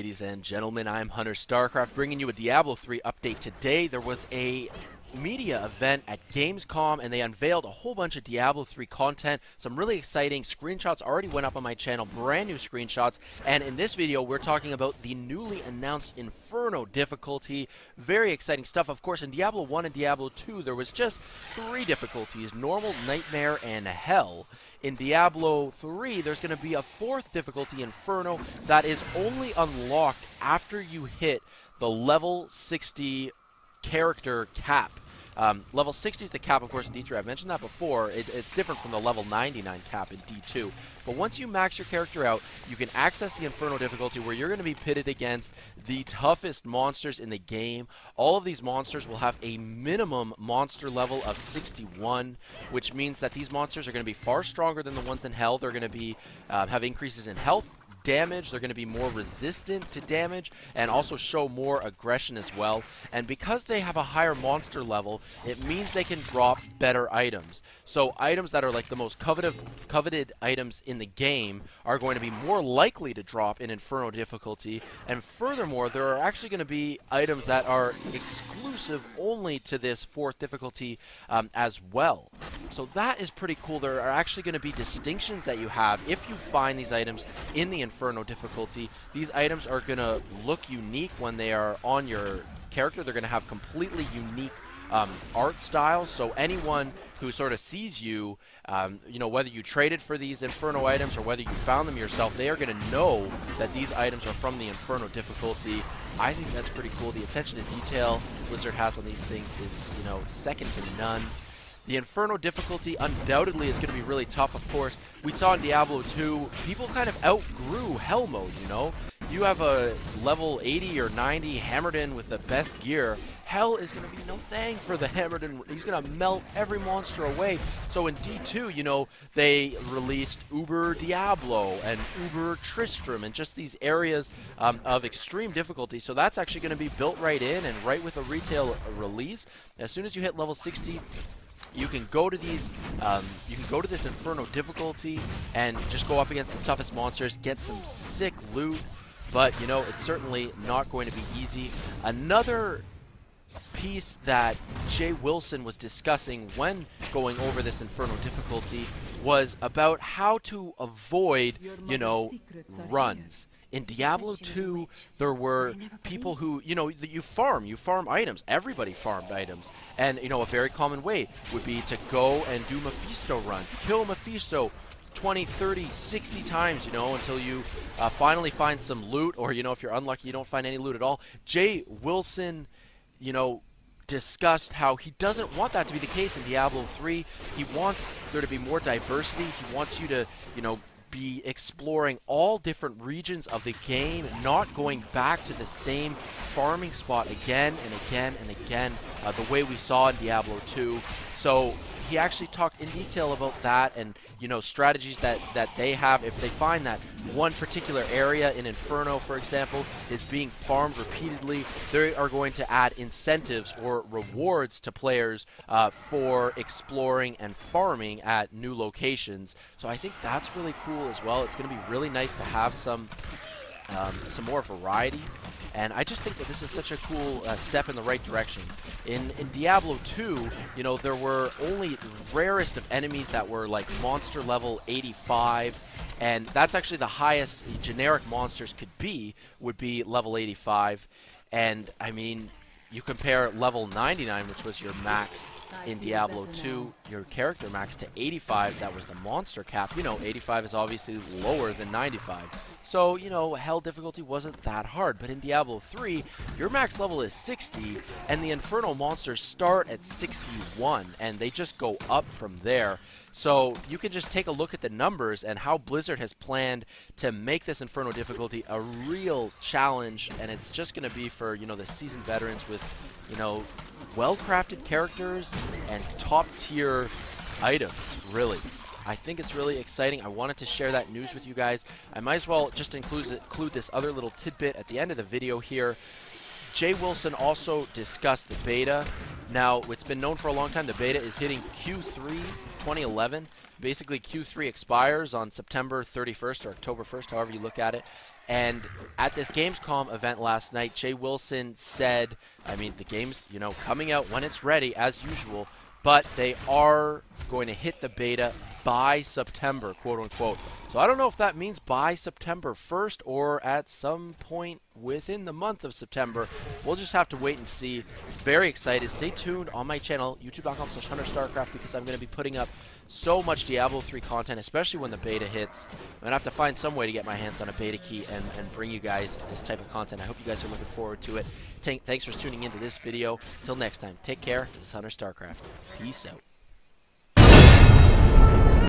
ladies and gentlemen. I'm Hunter Starcraft, bringing you a Diablo 3 update today. There was a media event at Gamescom, and they unveiled a whole bunch of Diablo 3 content. Some really exciting screenshots already went up on my channel, brand new screenshots. And in this video, we're talking about the newly announced Inferno difficulty. Very exciting stuff. Of course, in Diablo 1 and Diablo 2, there was just 3 difficulties: Normal, Nightmare, and Hell. In Diablo 3, there's going to be a 4th difficulty, Inferno, that is only unlocked after you hit the level 60 character cap. Level 60 is the cap, of course, in D3. I've mentioned that before. It's different from the level 99 cap in D2. But once you max your character out, you can access the Inferno difficulty, where you're going to be pitted against the toughest monsters in the game. All of these monsters will have a minimum monster level of 61, which means that these monsters are going to be far stronger than the ones in Hell. They're going to be have increases in health, damage. They're going to be more resistant to damage and also show more aggression as well. And because they have a higher monster level, it means they can drop better items. So items that are like the most coveted items in the game are going to be more likely to drop in Inferno difficulty. And furthermore, there are actually going to be items that are exclusive only to this 4th difficulty as well. So that is pretty cool. There are actually going to be distinctions that you have if you find these items in the Inferno difficulty. These items are going to look unique when they are on your character. They're going to have completely unique art styles, so anyone who sort of sees you, you know, whether you traded for these Inferno items or whether you found them yourself, they are going to know that these items are from the Inferno difficulty. I think that's pretty cool. The attention to detail Blizzard has on these things is, you know, second to none. The Inferno difficulty undoubtedly is going to be really tough, of course. We saw in Diablo 2, people kind of outgrew Hell mode, you know? You have a level 80 or 90 hammered in with the best gear. Hell is going to be no thing for the hammered in. He's going to melt every monster away. So in D2, you know, they released Uber Diablo and Uber Tristram and just these areas of extreme difficulty. So that's actually going to be built right in and right with a retail release. As soon as you hit level 60, you can go to these, you can go to this Inferno difficulty and just go up against the toughest monsters, get some sick loot, but, you know, it's certainly not going to be easy. Another piece that Jay Wilson was discussing when going over this Inferno difficulty was about how to avoid, you know, runs. In Diablo 2, there were people who, you know, you farm items. Everybody farmed items. And, you know, a very common way would be to go and do Mephisto runs. Kill Mephisto 20, 30, 60 times, you know, until you finally find some loot, or, you know, if you're unlucky, you don't find any loot at all. Jay Wilson, you know, discussed how he doesn't want that to be the case in Diablo 3. He wants there to be more diversity. He wants you to, you know, be exploring all different regions of the game, not going back to the same farming spot again and again and again, the way we saw in Diablo 2. So he actually talked in detail about that, and, you know, strategies that they have if they find that one particular area in Inferno, for example, is being farmed repeatedly. They are going to add incentives or rewards to players for exploring and farming at new locations. So I think that's really cool as well. It's going to be really nice to have some more variety. And I just think that this is such a cool step in the right direction. In Diablo 2, you know, there were only the rarest of enemies that were like monster level 85, and that's actually the highest generic monsters could be, would be level 85. And I mean, you compare level 99, which was your max in Diablo 2, your character max, to 85, that was the monster cap. You know, 85 is obviously lower than 95. So, you know, Hell difficulty wasn't that hard. But in Diablo 3, your max level is 60, and the Inferno monsters start at 61, and they just go up from there. So you can just take a look at the numbers and how Blizzard has planned to make this Inferno difficulty a real challenge, and it's just going to be for, you know, the seasoned veterans with, you know, well-crafted characters and top-tier items, really. I think it's really exciting. I wanted to share that news with you guys. I might as well just include this other little tidbit at the end of the video here. Jay Wilson also discussed the beta. Now, it's been known for a long time the beta is hitting Q3 2011. Basically, Q3 expires on September 31st or October 1st, however you look at it. And at this Gamescom event last night, Jay Wilson said, I mean, the game's, coming out when it's ready, as usual, but they are going to hit the beta by September, quote unquote. So I don't know if that means by September 1st or at some point within the month of September. We'll just have to wait and see. Very excited. Stay tuned on my channel, youtube.com/HunterStarcraft, because I'm going to be putting up so much Diablo 3 content, especially when the beta hits. I'm going to have to find some way to get my hands on a beta key and bring you guys this type of content. I hope you guys are looking forward to it. Thanks for tuning into this video. Till next time, take care. This is Hunter StarCraft. Peace out.